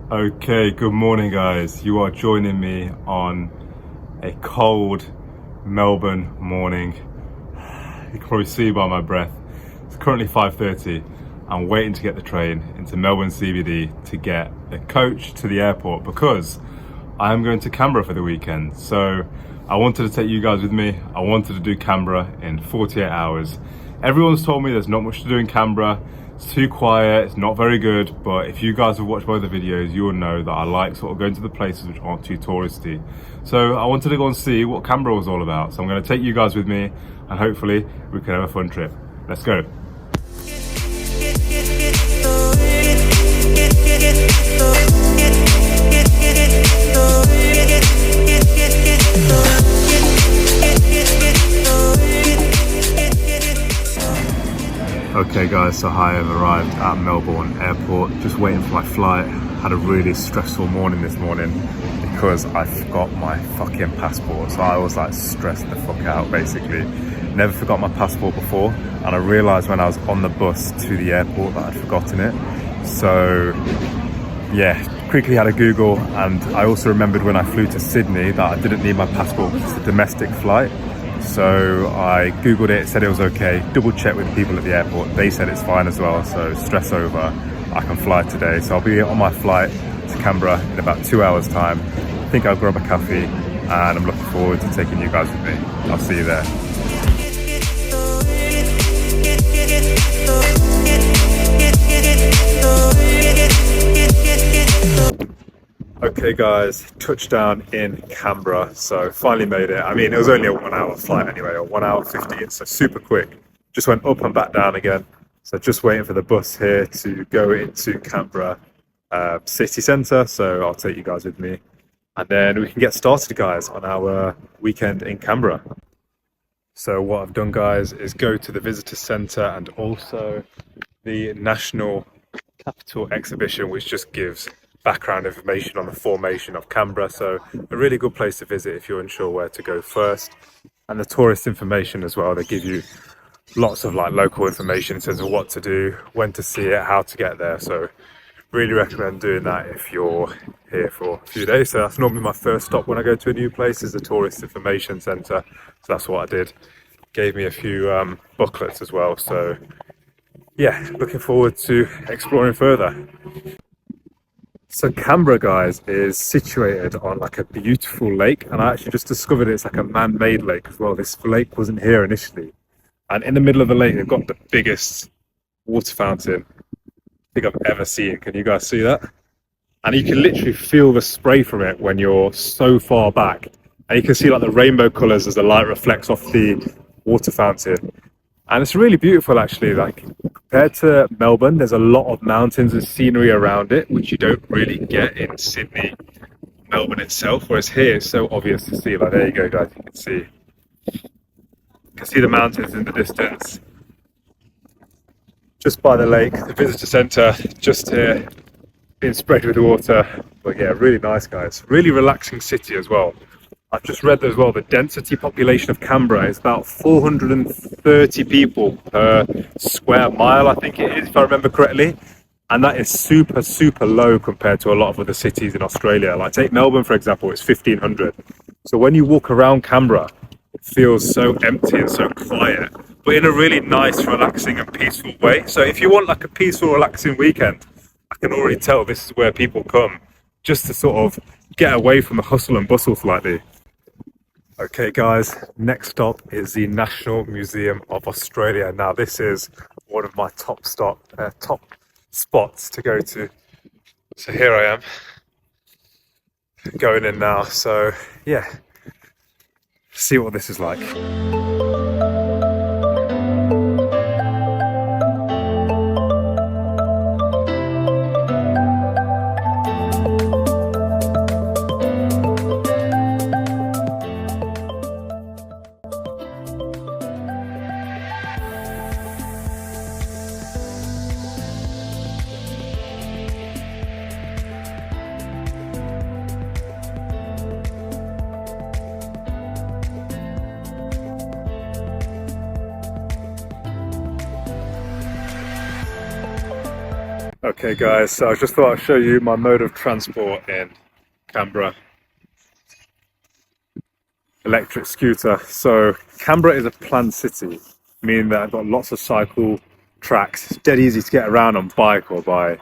Okay, good morning guys. You are joining me on a cold Melbourne morning. You can probably see by my breath. It's currently 5:30. I'm waiting to get the train into Melbourne CBD to get the coach to the airport because I am going to Canberra for the weekend. So I wanted to take you guys with me. I wanted to do Canberra in 48 hours. Everyone's told me there's not much to do in Canberra. It's too quiet, it's not very good, but if you guys have watched both the videos, you will know that I like sort of going to the places which aren't too touristy. So I wanted to go and see what Canberra was all about. So I'm going to take you guys with me and hopefully we can have a fun trip. Let's go. Okay guys, so I have arrived at Melbourne Airport, just waiting for my flight. Had a really stressful morning this morning because I forgot my fucking passport. So I was like stressed the fuck out basically. Never forgot my passport before, and I realised when I was on the bus to the airport that I'd forgotten it. So yeah, quickly had a Google, and I also remembered when I flew to Sydney that I didn't need my passport because it's a domestic flight. So I Googled it, said it was okay, double checked with the people at the airport, they said it's fine as well, so stress over, I can fly today. So I'll be on my flight to Canberra in about 2 hours time. I think I'll grab a coffee and I'm looking forward to taking you guys with me. I'll see you there. Okay guys, touchdown in Canberra, so finally made it. I mean, it was only a 1 hour flight anyway, or 1 hour 15, so super quick. Just went up and back down again. So just waiting for the bus here to go into Canberra city centre, so I'll take you guys with me. And then we can get started guys on our weekend in Canberra. So what I've done guys is go to the visitor centre and also the National Capital Exhibition, which just gives background information on the formation of Canberra, so a really good place to visit if you're unsure where to go first. And the tourist information as well, they give you lots of like local information in terms of what to do, when to see it, how to get there. So really recommend doing that if you're here for a few days. So that's normally my first stop when I go to a new place, is the tourist information centre. So that's what I did. Gave me a few booklets as well, so yeah, looking forward to exploring further. So Canberra guys is situated on like a beautiful lake, and I actually just discovered it's like a man-made lake as well. This lake wasn't here initially, and in the middle of the lake they've got the biggest water fountain I think I've ever seen. Can you guys see that? And you can literally feel the spray from it when you're so far back, and you can see like the rainbow colours as the light reflects off the water fountain. And it's really beautiful actually. Like compared to Melbourne, there's a lot of mountains and scenery around it, which you don't really get in Sydney, Melbourne itself. Whereas here, it's so obvious to see. Like there you go, guys. You can see the mountains in the distance. Just by the lake, the visitor centre, just here, being sprayed with water. But yeah, really nice, guys. Really relaxing city as well. I've just read as well, the density population of Canberra is about 430 people per square mile, I think it is, if I remember correctly. And that is super, super low compared to a lot of other cities in Australia. Like take Melbourne, for example, it's 1,500. So when you walk around Canberra, it feels so empty and so quiet, but in a really nice, relaxing and peaceful way. So if you want like a peaceful, relaxing weekend, I can already tell this is where people come, just to sort of get away from the hustle and bustle slightly. Okay guys, next stop is the National Museum of Australia. Now this is one of my top spots to go to. So here I am, going in now. So yeah, see what this is like. Okay guys, so I just thought I'd show you my mode of transport in Canberra. Electric scooter. So Canberra is a planned city, meaning that I've got lots of cycle tracks. It's dead easy to get around on bike or by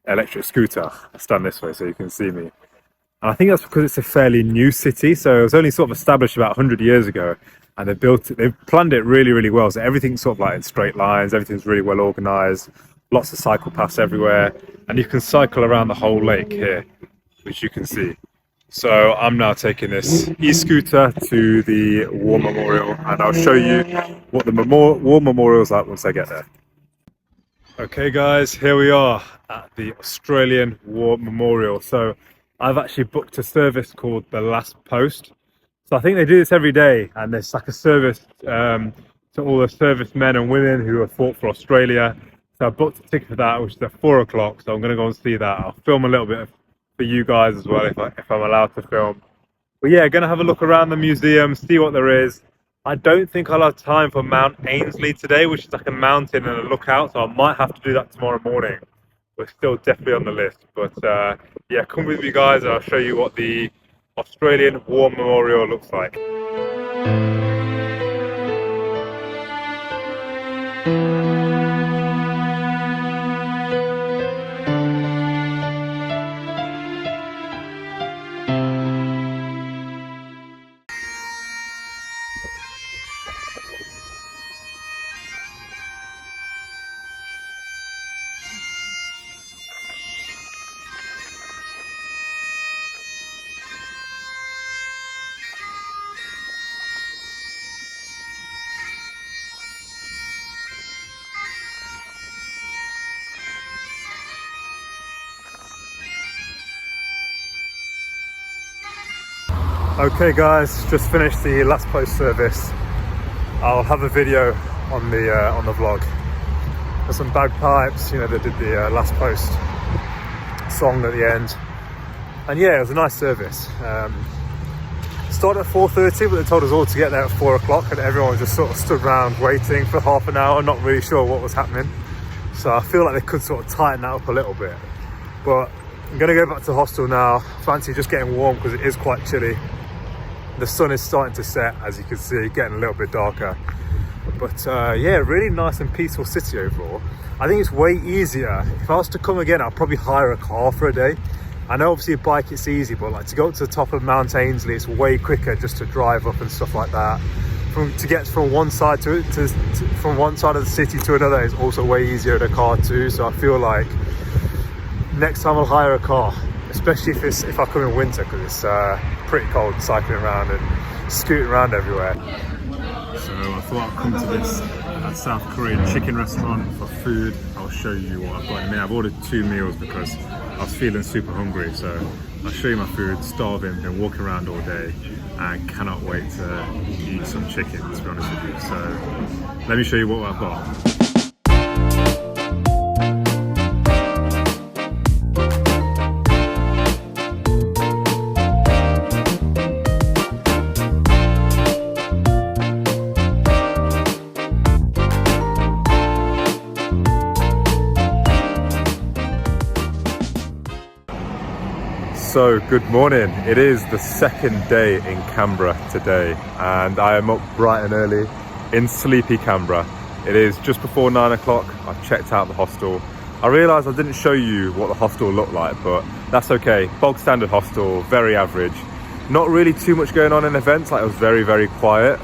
electric scooter. I stand this way so you can see me. And I think that's because it's a fairly new city. So it was only sort of established about 100 years ago, and they've planned it really, really well. So everything's sort of like in straight lines, everything's really well organized, lots of cycle paths everywhere, and you can cycle around the whole lake here, which you can see. So I'm now taking this e-scooter to the War Memorial, and I'll show you what the War Memorial's like once I get there. Okay guys, here we are at the Australian War Memorial. So I've actually booked a service called the Last Post. So I think they do this every day, and there's like a service to all the servicemen and women who have fought for Australia. So I booked a ticket for that, which is at 4 o'clock. So I'm going to go and see that. I'll film a little bit for you guys as well, if I'm allowed to film. But yeah, going to have a look around the museum, see what there is. I don't think I'll have time for Mount Ainslie today, which is like a mountain and a lookout. So I might have to do that tomorrow morning. We're still definitely on the list. But yeah, come with me guys and I'll show you what the Australian War Memorial looks like. Okay guys, just finished the Last Post service. I'll have a video on the vlog. There's some bagpipes, you know, they did the Last Post song at the end. And yeah, it was a nice service. Started at 4:30, but they told us all to get there at 4 o'clock, and everyone just sort of stood around waiting for half an hour, not really sure what was happening. So I feel like they could sort of tighten that up a little bit. But I'm gonna go back to the hostel now. Fancy just getting warm because it is quite chilly. The sun is starting to set, as you can see, getting a little bit darker. But yeah, really nice and peaceful city overall. I think it's way easier. If I was to come again, I'd probably hire a car for a day. I know obviously a bike it's easy, but like to go up to the top of Mount Ainslie, it's way quicker just to drive up and stuff like that. To get from one side from one side of the city to another is also way easier in a car too. So I feel like next time I'll hire a car, especially if I come in winter, because it's pretty cold cycling around and scooting around everywhere. So I thought I'd come to this South Korean chicken restaurant for food. I'll show you what I've got. I mean, I've ordered 2 meals because I was feeling super hungry. So I'll show you my food, starving, been walking around all day and cannot wait to eat some chicken, to be honest with you. So let me show you what I've got. So good morning. It is the second day in Canberra today, and I am up bright and early in sleepy Canberra. It is just before 9 o'clock. I've checked out the hostel. I realised I didn't show you what the hostel looked like, but that's okay. Bog standard hostel, very average. Not really too much going on in events, like it was very, very quiet.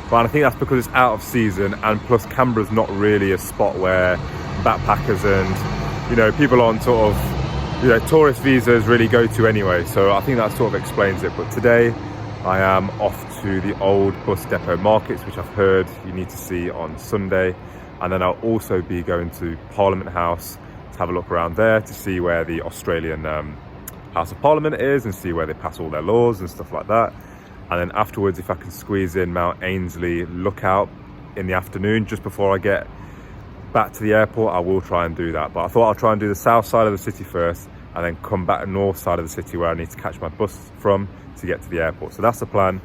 But I think that's because it's out of season, and plus Canberra's not really a spot where backpackers and, you know, people on sort of, you know, tourist visas really go to anyway. So I think that sort of explains it. But today I am off to the old bus depot markets, which I've heard you need to see on Sunday. And then I'll also be going to Parliament House to have a look around there to see where the Australian House of Parliament is and see where they pass all their laws and stuff like that. And then afterwards, if I can squeeze in Mount Ainslie lookout in the afternoon just before I get back to the airport, I will try and do that. But I thought I'll try and do the south side of the city first and then come back north side of the city where I need to catch my bus from to get to the airport. So that's the plan.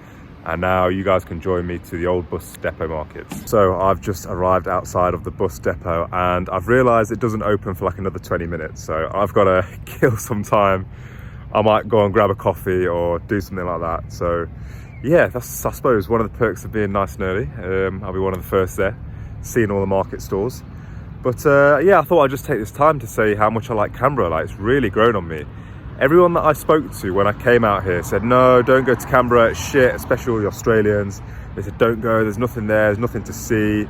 And now you guys can join me to the old bus depot markets. So I've just arrived outside of the bus depot and I've realized it doesn't open for like another 20 minutes. So I've got to kill some time. I might go and grab a coffee or do something like that. So yeah, that's, I suppose, one of the perks of being nice and early. I'll be one of the first there, seeing all the market stalls. But yeah, I thought I'd just take this time to say how much I like Canberra. Like, it's really grown on me. Everyone that I spoke to when I came out here said, no, don't go to Canberra, it's shit, especially all the Australians. They said, don't go, there's nothing there, there's nothing to see.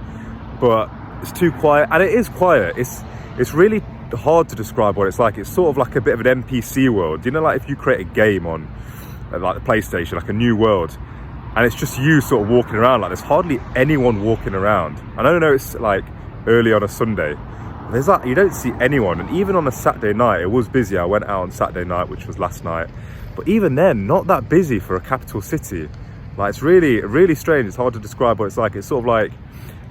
But it's too quiet, and it is quiet. It's really hard to describe what it's like. It's sort of like a bit of an NPC world. You know, like if you create a game on like the PlayStation, like a new world, and it's just you sort of walking around, like there's hardly anyone walking around. And I know it's like early on a Sunday, there's like, you don't see anyone. And even on a Saturday night, it was busy. I went out on Saturday night, which was last night, but even then, not that busy for a capital city. Like, it's really, really strange. It's hard to describe what it's like. It's sort of like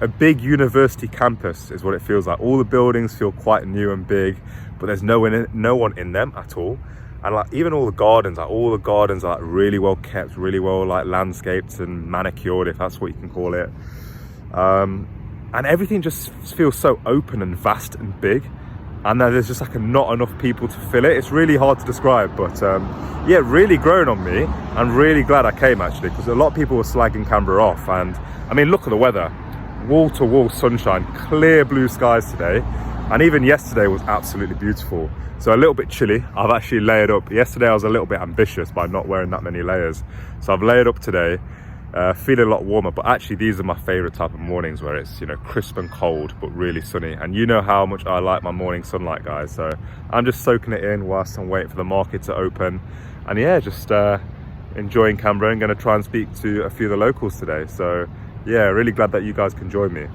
a big university campus is what it feels like. All the buildings feel quite new and big, but there's no one in them at all. And like even all the gardens are like really well kept, really well like landscaped and manicured, if that's what you can call it. And everything just feels so open and vast and big. And then there's just like not enough people to fill it. It's really hard to describe, but yeah, really grown on me. I'm really glad I came actually, because a lot of people were slagging Canberra off. And I mean, look at the weather, wall to wall sunshine, clear blue skies today. And even yesterday was absolutely beautiful. So a little bit chilly. I've actually layered up. Yesterday I was a little bit ambitious by not wearing that many layers. So I've layered up today, feeling a lot warmer. But actually these are my favorite type of mornings, where it's, you know, crisp and cold, but really sunny. And you know how much I like my morning sunlight, guys. So I'm just soaking it in whilst I'm waiting for the market to open. And yeah, just enjoying Canberra and going to try and speak to a few of the locals today. So yeah, really glad that you guys can join me.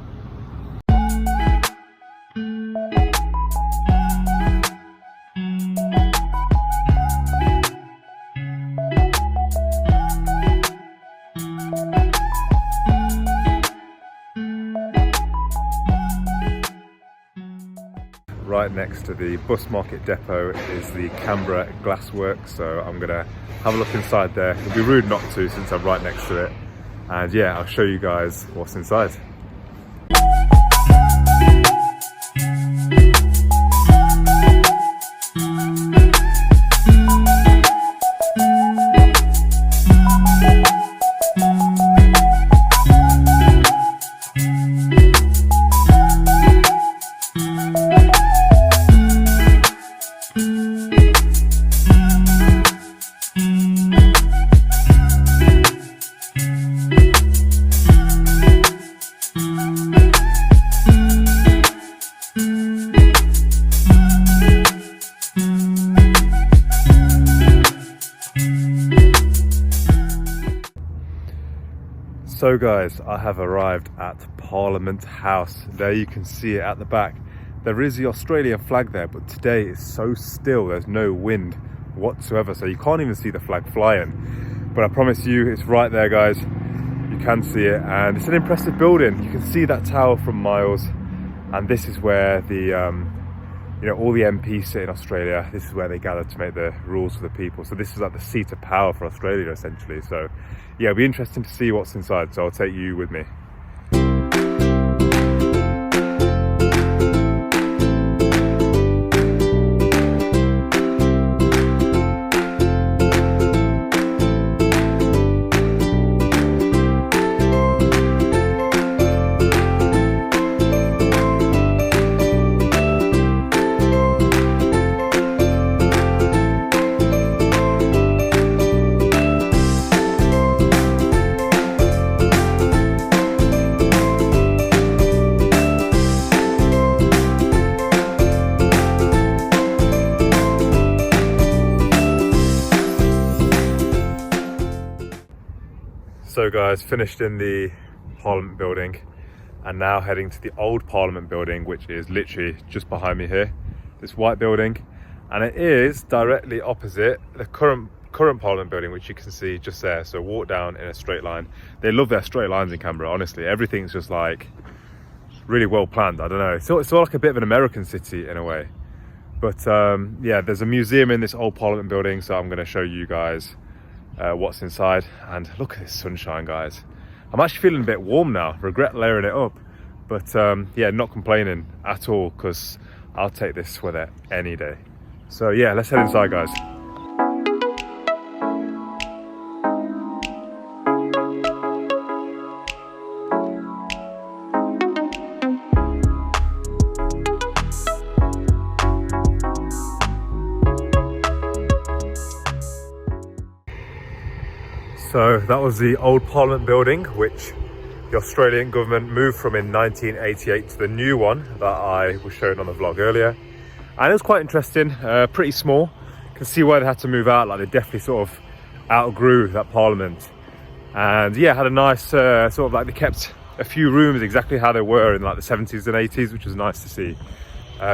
Right next to the bus market depot is the Canberra Glassworks, so I'm gonna have a look inside there. It'd be rude not to, since I'm right next to it. And yeah, I'll show you guys what's inside. So guys, I have arrived at Parliament House. There you can see it at the back. There is the Australian flag there, but today is so still, there's no wind whatsoever, so you can't even see the flag flying. But I promise you, it's right there, guys. You can see it, and it's an impressive building. You can see that tower from miles, and this is where the you know, all the MPs sit in Australia. This is where they gather to make the rules for the people. So this is like the seat of power for Australia, essentially. So yeah, it'll be interesting to see what's inside. So I'll take you with me. So guys, finished in the Parliament building and now heading to the old Parliament building, which is literally just behind me here, this white building, and it is directly opposite the current Parliament building, which you can see just there. So walk down in a straight line. They love their straight lines in Canberra, honestly. Everything's just like really well planned. I don't know, it's all like a bit of an American city in a way. But yeah, there's a museum in this old Parliament building, so I'm going to show you guys what's inside. And look at this sunshine, guys. I'm actually feeling a bit warm now. Regret layering it up, but yeah, not complaining at all, because I'll take this weather any day. So yeah, let's head inside, guys. So that was the old Parliament building, which the Australian government moved from in 1988 to the new one that I was showing on the vlog earlier. And it was quite interesting, pretty small. You can see why they had to move out, like they definitely sort of outgrew that Parliament. And yeah, had a nice sort of like, they kept a few rooms exactly how they were in like the 70s and 80s, which was nice to see.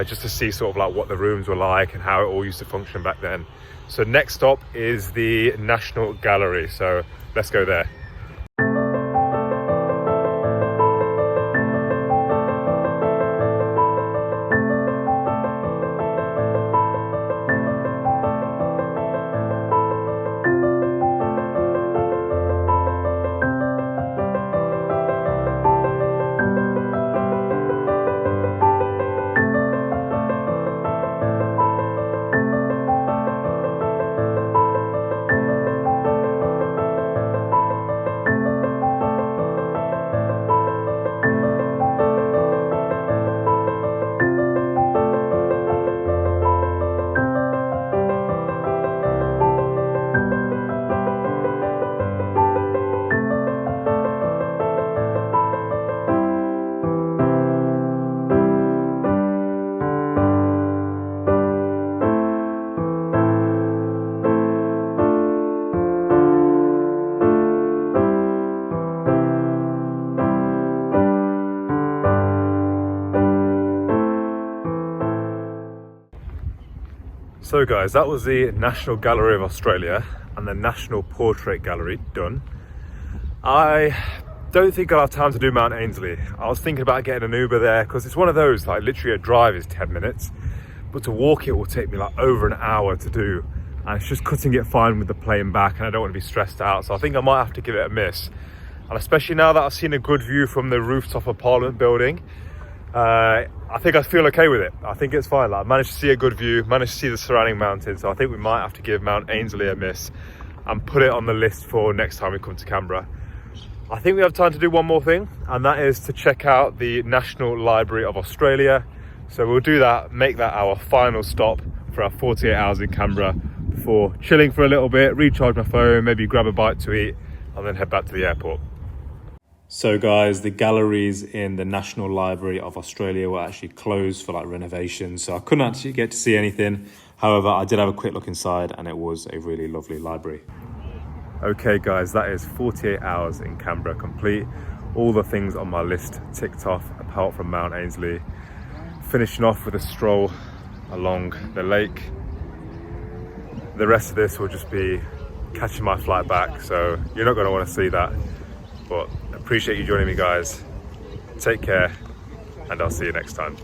Just to see sort of like what the rooms were like and how it all used to function back then. So next stop is the National Gallery, so let's go there. So guys, that was the National Gallery of Australia and the National Portrait Gallery done. I don't think I'll have time to do Mount Ainslie. I was thinking about getting an Uber there, because it's one of those, like literally a drive is 10 minutes, but to walk it will take me like over an hour to do. And it's just cutting it fine with the plane back, and I don't want to be stressed out. So I think I might have to give it a miss. And especially now that I've seen a good view from the rooftop of Parliament building, I think I feel okay with it. I think it's fine. Like, I managed to see a good view, managed to see the surrounding mountains. So I think we might have to give Mount Ainslie a miss and put it on the list for next time we come to Canberra. I think we have time to do one more thing, and that is to check out the National Library of Australia. So we'll do that, make that our final stop for our 48 hours in Canberra before chilling for a little bit, recharge my phone, maybe grab a bite to eat, and then head back to the airport. So guys, the galleries in the National Library of Australia were actually closed for like renovations, so I couldn't actually get to see anything. However, I did have a quick look inside, and it was a really lovely library. Okay guys, that is 48 hours in Canberra complete. All the things on my list ticked off apart from Mount Ainslie. Finishing off with a stroll along the lake. The rest of this will just be catching my flight back, so you're not going to want to see that. But appreciate you joining me, guys. Take care, and I'll see you next time.